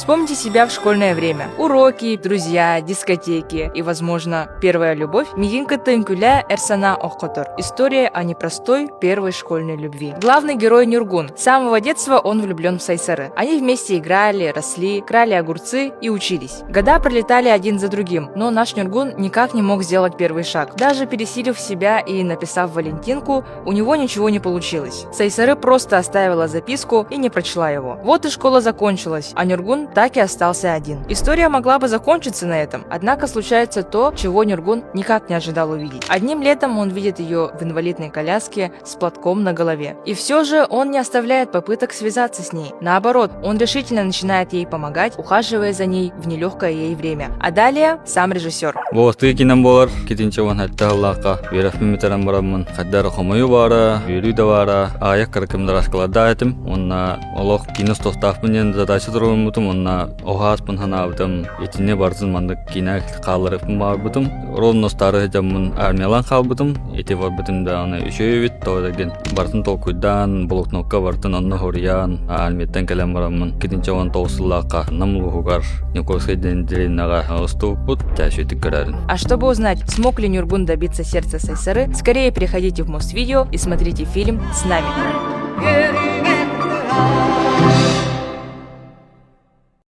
Вспомните себя в школьное время. Уроки, друзья, дискотеки и, возможно, первая любовь. Мигинка Тынкуля Эрсана Окотор. История о непростой первой школьной любви. Главный герой Нюргун. С самого детства он влюблен в Сайсары. Они вместе играли, росли, крали огурцы и учились. Года пролетали один за другим, но наш Нюргун никак не мог сделать первый шаг. Даже пересилив себя и написав Валентинку, у него ничего не получилось. Сайсары просто оставила записку и не прочла его. Вот и школа закончилась, а Нюргун так и остался один. История могла бы закончиться на этом, однако случается то, чего Нюргун никак не ожидал увидеть. Одним летом он видит ее в инвалидной коляске с платком на голове. И все же он не оставляет попыток связаться с ней. Наоборот, он решительно начинает ей помогать, ухаживая за ней в нелегкое ей время. А далее сам режиссер. Ровно старых жаммын армиялан қалбытым, ете барбытым да аны үшеует, тоғыдеген бартын толкуйдан, блокнокка бартын онны хориян, армияттен кәлем барамын, кетінче он тоғысыллаққа, намыл бұғығар, некорсайден дереннаға ағыстуық бұд, тәшетік көрәрін. А чтобы узнать, смог ли Нюргун добиться сердца Сайсары, скорее переходите в Мосвидео и смотрите фильм с нами.